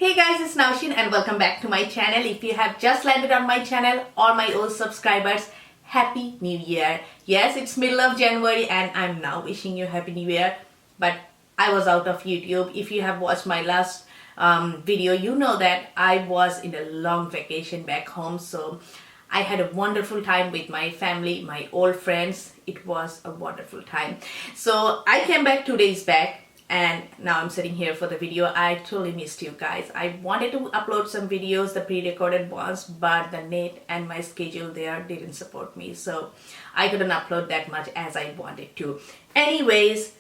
Hey guys, it's Naushin and welcome back to my channel. If you have just landed on my channel or my old subscribers, Happy New Year. Yes, it's middle of January and I'm now wishing you Happy New Year. But I was out of YouTube. If you have watched my last video, you know that I was in a long vacation back home. So I had a wonderful time with my family, my old friends. It was a wonderful time. So I came back 2 days back. And now I'm sitting here for the video. I totally missed you guys. I wanted to upload some videos, the pre-recorded ones, but the net and my schedule there didn't support me. So I couldn't upload that much as I wanted to. Anyways,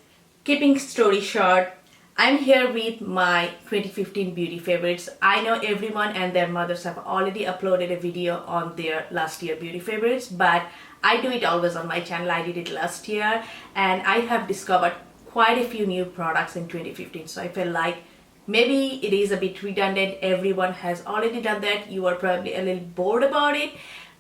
keeping story short, I'm here with my 2015 beauty favorites. I know everyone and their mothers have already uploaded a video on their last year beauty favorites, but I do it always on my channel. I did it last year and I have discovered quite a few new products in 2015, so I felt like maybe it is a bit redundant. Everyone has already done that. You are probably a little bored about it,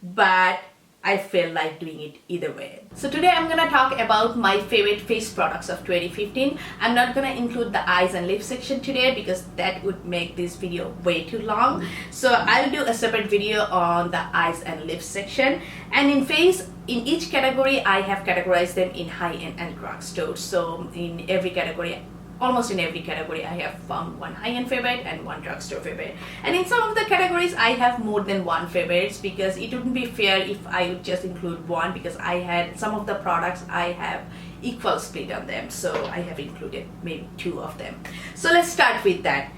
but I feel like doing it either way. So today I'm gonna talk about my favorite face products of 2015. I'm not gonna include the eyes and lips section today because that would make this video way too long. So I'll do a separate video on the eyes and lips section. And in each category, I have categorized them in high-end and drugstore. So in every category, almost in every category, I have found one high-end favorite and one drugstore favorite. And in some of the categories, I have more than one favorites because it wouldn't be fair if I would just include one, because I had some of the products I have equal split on them. So I have included maybe two of them. So let's start with that.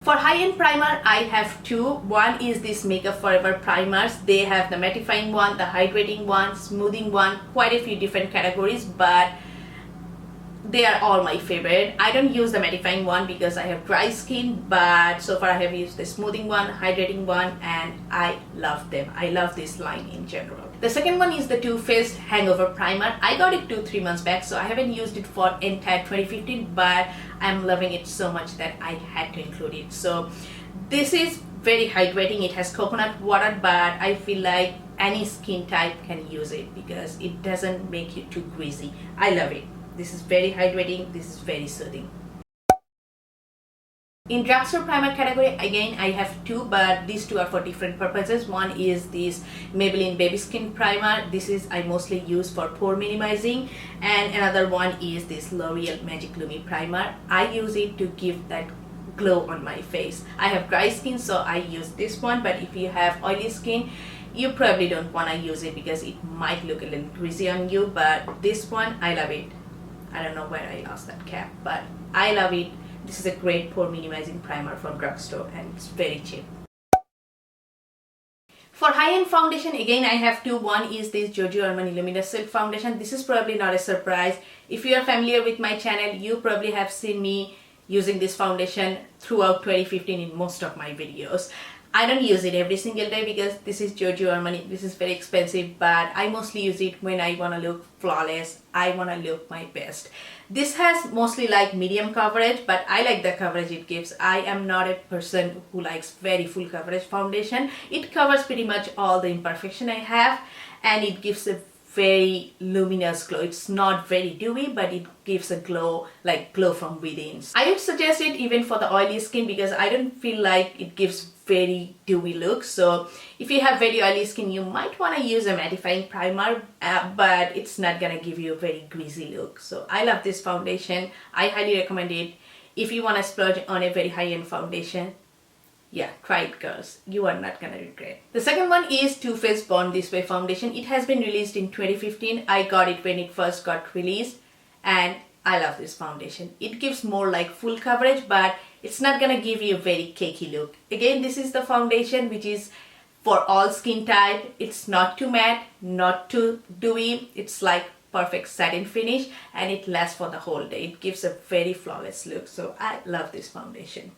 For high-end primer, I have two. One is this Makeup Forever primers. They have the mattifying one, the hydrating one, smoothing one, quite a few different categories, but they are all my favorite. I don't use the mattifying one because I have dry skin, but so far I have used the smoothing one, hydrating one, and I love them. I love this line in general. The second one is the Too Faced Hangover Primer. I got it 2-3 months back, so I haven't used it for entire 2015, but I'm loving it so much that I had to include it. So this is very hydrating. It has coconut water, but I feel like any skin type can use it because it doesn't make you too greasy. I love it. This is very hydrating. This is very soothing. In drugstore primer category, again, I have two, but these two are for different purposes. One is this Maybelline Baby Skin Primer. This is I mostly use for pore minimizing. And another one is this L'Oreal Magic Lumi Primer. I use it to give that glow on my face. I have dry skin, so I use this one, but if you have oily skin, you probably don't want to use it because it might look a little greasy on you, but this one, I love it. I don't know where I lost that cap, but I love it. This is a great pore minimizing primer from drugstore and it's very cheap. For high-end foundation, again, I have two. One is this Giorgio Armani Luminous Silk Foundation. This is probably not a surprise. If you are familiar with my channel, you probably have seen me using this foundation throughout 2015 in most of my videos. I don't use it every single day because this is Giorgio Armani. This is very expensive, but I mostly use it when I want to look flawless. I want to look my best. This has mostly like medium coverage, but I like the coverage it gives. I am not a person who likes very full coverage foundation. It covers pretty much all the imperfection I have, and it gives a very luminous glow. It's not very dewy, but it gives a glow, like glow from within. I would suggest it even for the oily skin because I don't feel like it gives very dewy look. So if you have very oily skin, you might want to use a mattifying primer, but it's not gonna give you a very greasy look. So I love this foundation. I highly recommend it. If you want to splurge on a very high-end foundation, yeah, try it girls. You are not gonna regret. The second one is Too Faced Born This Way Foundation. It has been released in 2015. I got it when it first got released and I love this foundation. It gives more like full coverage, but it's not gonna give you a very cakey look. Again, this is the foundation which is for all skin type. It's not too matte, not too dewy. It's like perfect satin finish and it lasts for the whole day. It gives a very flawless look. So I love this foundation.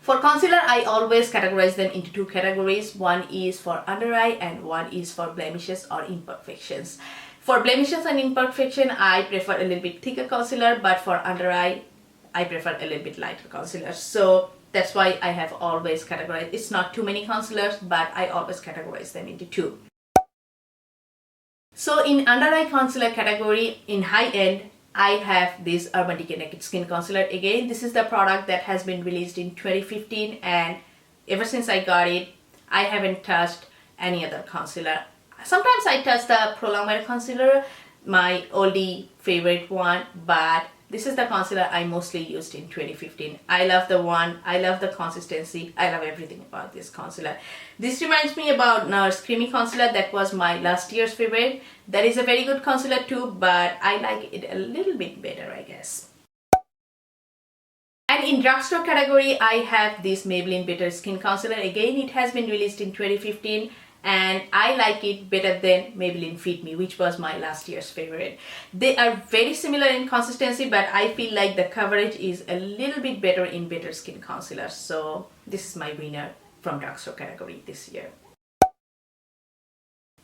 For concealer, I always categorize them into two categories. One is for under eye and one is for blemishes or imperfections. For blemishes and imperfection, I prefer a little bit thicker concealer, but for under eye, I prefer a little bit lighter concealer. So that's why I have always categorized. It's not too many concealers, but I always categorize them into two. So in under eye concealer category, in high end, I have this Urban Decay Naked Skin Concealer. Again, this is the product that has been released in 2015, and ever since I got it, I haven't touched any other concealer. Sometimes I touch the Pro Longwear concealer, my oldie favorite one, but this is the concealer I mostly used in 2015. I love the one, I love the consistency, I love everything about this concealer. This reminds me about NARS Creamy Concealer that was my last year's favorite. That is a very good concealer too, but I like it a little bit better, I guess. And in drugstore category, I have this Maybelline Better Skin Concealer. Again, it has been released in 2015. And I like it better than Maybelline Fit Me, which was my last year's favorite. They are very similar in consistency, but I feel like the coverage is a little bit better in Better Skin Concealer. So this is my winner from drugstore category this year.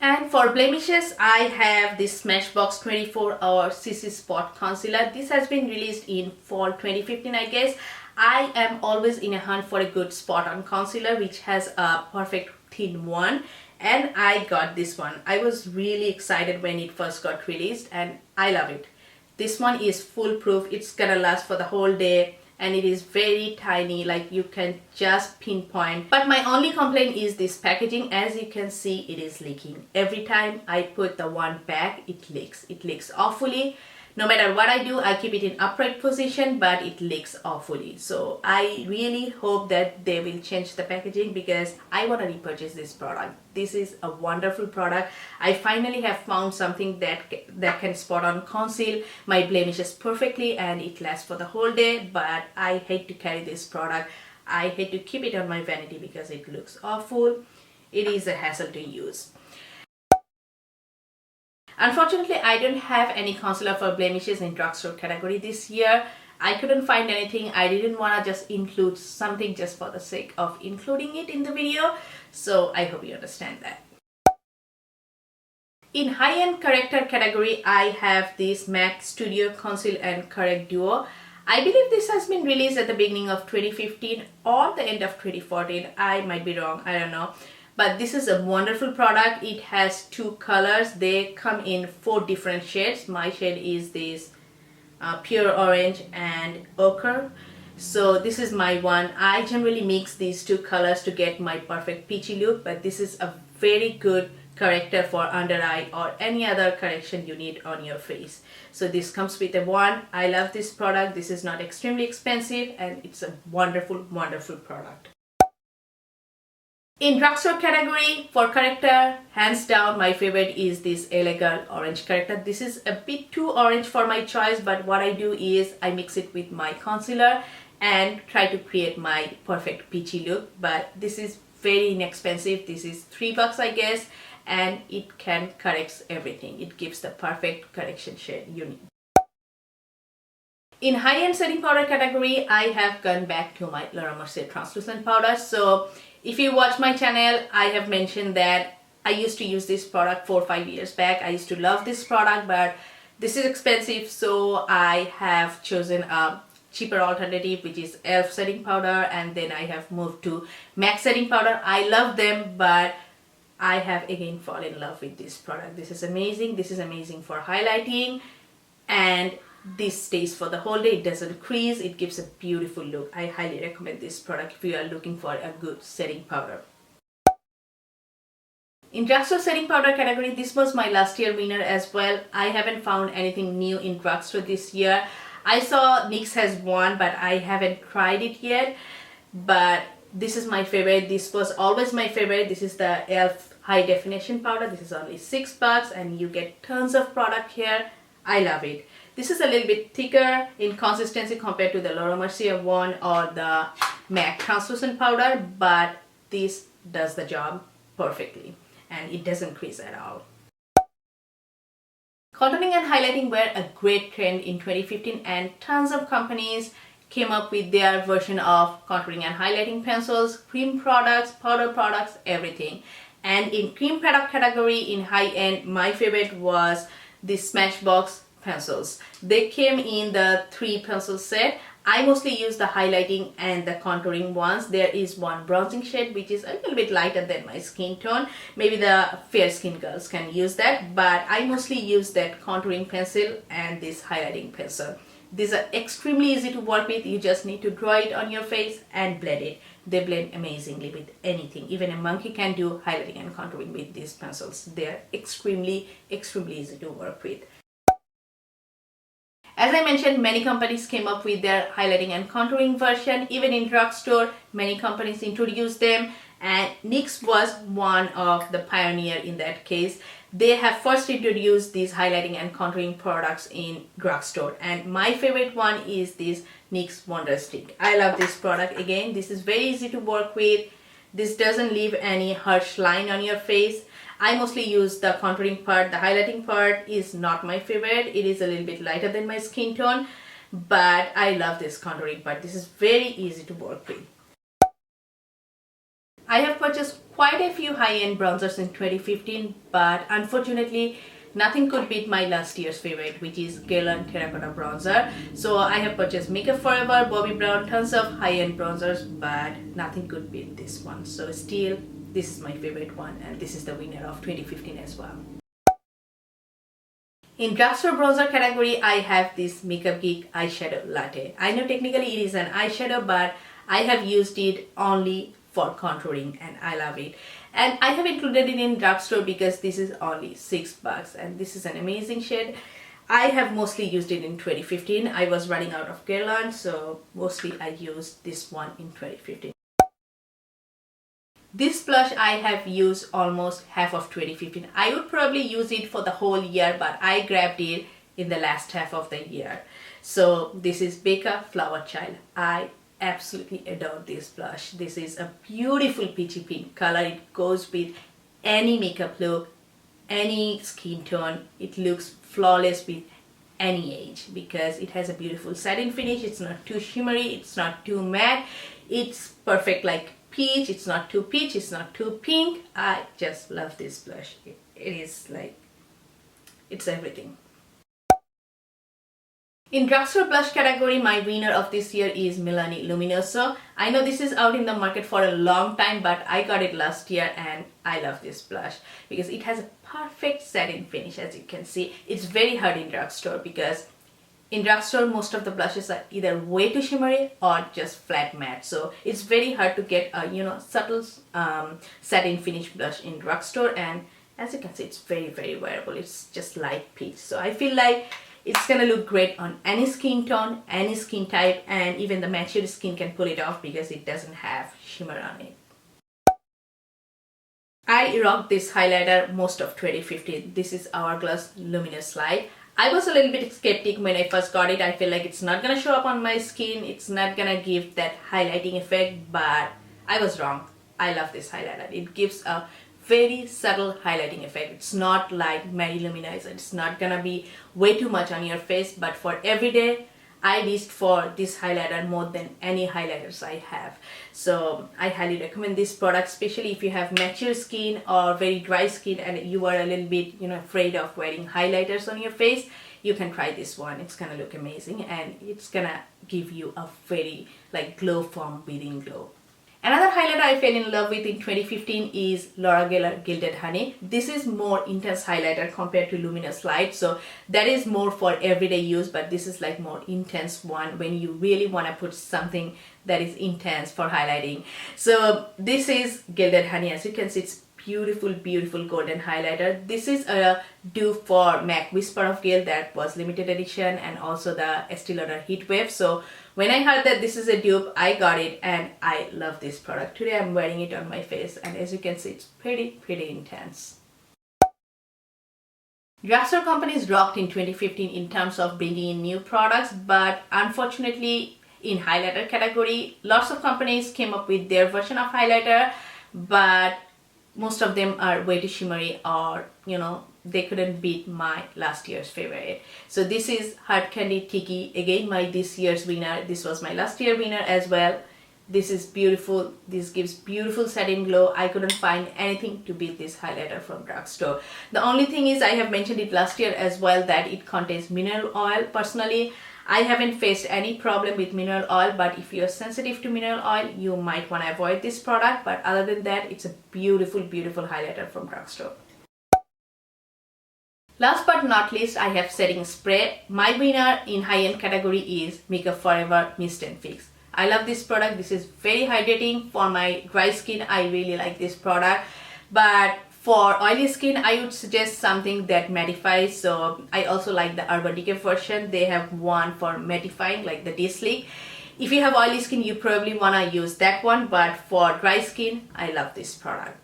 And for blemishes, I have this Smashbox 24-Hour CC Spot Concealer. This has been released in fall 2015, I guess. I am always in a hunt for a good spot on concealer which has a perfect thin one. And I got this one. I was really excited when it first got released and I love it. This one is foolproof. It's gonna last for the whole day and it is very tiny, like you can just pinpoint. But my only complaint is this packaging. As you can see, it is leaking. Every time I put the one back, it leaks. It leaks awfully. No matter what I do, I keep it in upright position, but it leaks awfully. So I really hope that they will change the packaging because I want to repurchase this product. This is a wonderful product. I finally have found something that can spot on conceal my blemishes perfectly and it lasts for the whole day, but I hate to carry this product. I hate to keep it on my vanity because it looks awful. It is a hassle to use. Unfortunately, I don't have any concealer for blemishes in drugstore category this year. I couldn't find anything. I didn't want to just include something just for the sake of including it in the video. So I hope you understand that. In high-end corrector category, I have this MAC Studio Conceal and Correct Duo. I believe this has been released at the beginning of 2015 or the end of 2014. I might be wrong, I don't know. But this is a wonderful product. It has two colors. They come in 4 different shades. My shade is this pure orange and ochre. So this is my one. I generally mix these 2 colors to get my perfect peachy look, but this is a very good corrector for under eye or any other correction you need on your face. So this comes with a wand. I love this product. This is not extremely expensive and it's a wonderful, wonderful product. In drugstore category, for corrector, hands down my favorite is this LA Girl Orange Corrector. This is a bit too orange for my choice, but what I do is I mix it with my concealer and try to create my perfect peachy look. But this is very inexpensive. This is $3 I guess, and it can correct everything. It gives the perfect correction shade you need. In high-end setting powder category, I have gone back to my Laura Mercier translucent powder. So if you watch my channel, I have mentioned that I used to use this product 4 or 5 years back. I used to love this product, but this is expensive, so I have chosen a cheaper alternative, which is e.l.f. setting powder, and then I have moved to MAC setting powder. I love them, but I have again fallen in love with this product. This is amazing. This is amazing for highlighting, and this stays for the whole day. It doesn't crease. It gives a beautiful look. I highly recommend this product if you are looking for a good setting powder. In drugstore setting powder category, this was my last year winner as well. I haven't found anything new in drugstore this year. I saw NYX has one, but I haven't tried it yet. But this is my favorite. This was always my favorite. This is the e.l.f. high definition powder. This is only $6 and you get tons of product here. I love it. This is a little bit thicker in consistency compared to the Laura Mercier one or the MAC translucent powder, but this does the job perfectly and it doesn't crease at all. Contouring and highlighting were a great trend in 2015 and tons of companies came up with their version of contouring and highlighting pencils, cream products, powder products, everything. And in cream product category, in high end, my favorite was the Smashbox pencils. They came in the 3 pencil set. I mostly use the highlighting and the contouring ones. There is one bronzing shade which is a little bit lighter than my skin tone. Maybe the fair skin girls can use that, but I mostly use that contouring pencil and this highlighting pencil. These are extremely easy to work with. You just need to draw it on your face and blend it. They blend amazingly with anything. Even a monkey can do highlighting and contouring with these pencils. They are extremely easy to work with. As I mentioned, many companies came up with their highlighting and contouring version. Even in drugstore, many companies introduced them, and NYX was one of the pioneer in that case. They have first introduced these highlighting and contouring products in drugstore, and my favorite one is this NYX Wonder Stick. I love this product. Again, this is very easy to work with. This doesn't leave any harsh line on your face. I mostly use the contouring part. The highlighting part is not my favorite. It is a little bit lighter than my skin tone, but I love this contouring part. This is very easy to work with. I have purchased quite a few high-end bronzers in 2015, but unfortunately nothing could beat my last year's favorite, which is Guerlain Terracotta Bronzer. So I have purchased Makeup Forever, Bobbi Brown, tons of high-end bronzers, but nothing could beat this one. So still, this is my favorite one, and this is the winner of 2015 as well. In drugstore bronzer category, I have this Makeup Geek Eyeshadow Latte. I know technically it is an eyeshadow, but I have used it only for contouring and I love it. And I have included it in drugstore because this is only $6 and this is an amazing shade. I have mostly used it in 2015. I was running out of Guerlain, so mostly I used this one in 2015. This blush I have used almost half of 2015. I would probably use it for the whole year, but I grabbed it in the last half of the year. So this is Becca Flower Child. I absolutely adore this blush. This is a beautiful peachy pink color. It goes with any makeup look, any skin tone. It looks flawless with any age because it has a beautiful satin finish. It's not too shimmery, it's not too matte. It's perfect like peach. It's not too peach, it's not too pink. I just love this blush. It is like, it's everything. In drugstore blush category, my winner of this year is Milani Luminoso. I know this is out in the market for a long time, but I got it last year and I love this blush because it has a perfect satin finish. As you can see, it's very hard in drugstore because in drugstore most of the blushes are either way too shimmery or just flat matte. So it's very hard to get a subtle satin finish blush in drugstore, and as you can see, it's very wearable. It's just light peach. So I feel like it's gonna look great on any skin tone, any skin type, and even the mature skin can pull it off because it doesn't have shimmer on it. I rocked this highlighter most of 2015. This is Hourglass Luminous Light. I was a little bit skeptic when I first got it. I feel like it's not gonna show up on my skin. It's not gonna give that highlighting effect, but I was wrong. I love this highlighter. It gives a very subtle highlighting effect. It's not like Matte Luminizer. It's not gonna be way too much on your face, but for everyday, I reached for this highlighter more than any highlighters I have. So I highly recommend this product, especially if you have mature skin or very dry skin and you are a little bit afraid of wearing highlighters on your face. You can try this one. It's gonna look amazing and it's gonna give you a very glow from within glow. Another highlighter I fell in love with in 2015 is Laura Geller Gilded Honey. This is more intense highlighter compared to Luminous Light, so that is more for everyday use, but this is like more intense one when you really want to put something that is intense for highlighting. So this is Gilded Honey. As you can see, it's beautiful golden highlighter. This is a dupe for MAC Whisper of Gale that was limited edition, and also the Estee Lauder Heat Wave. So when I heard that this is a dupe, I got it and I love this product. Today I'm wearing it on my face and as you can see, it's pretty intense. Drugstore companies rocked in 2015 in terms of bringing in new products, but unfortunately in highlighter category, lots of companies came up with their version of highlighter, but most of them are way too shimmery, or they couldn't beat my last year's favorite. So this is Hard Candy Tiki, again my this year's winner. This was my last year winner as well. This is beautiful. This gives beautiful satin glow. I couldn't find anything to beat this highlighter from drugstore. The only thing is, I have mentioned it last year as well, that it contains mineral oil. Personally, I haven't faced any problem with mineral oil, but if you're sensitive to mineral oil, you might want to avoid this product. But other than that, it's a beautiful, beautiful highlighter from drugstore. Last but not least, I have setting spray. My winner in high-end category is Makeup Forever Mist and Fix. I love this product. This is very hydrating. For my dry skin, I really like this product. But for oily skin, I would suggest something that mattifies. So I also like the Urban Decay version. They have one for mattifying, like the De-Sleek. If you have oily skin, you probably want to use that one. But for dry skin, I love this product.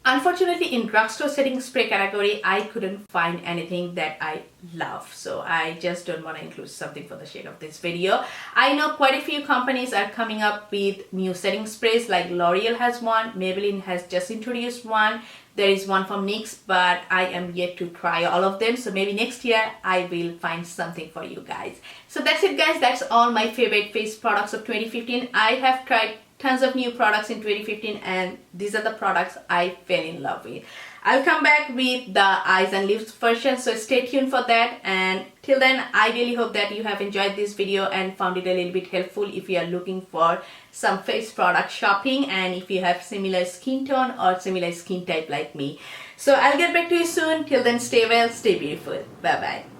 Unfortunately, in drugstore setting spray category, I couldn't find anything that I love. So I just don't want to include something for the sake of this video. I know quite a few companies are coming up with new setting sprays, like L'Oreal has one, Maybelline has just introduced one. There is one from NYX, but I am yet to try all of them. So maybe next year I will find something for you guys. So that's it guys. That's all my favorite face products of 2015. I have tried tons of new products in 2015 and these are the products I fell in love with. I'll come back with the eyes and lips version, so stay tuned for that. And till then, I really hope that you have enjoyed this video and found it a little bit helpful if you are looking for some face product shopping and if you have similar skin tone or similar skin type like me. So I'll get back to you soon. Till then, stay well, stay beautiful. Bye bye.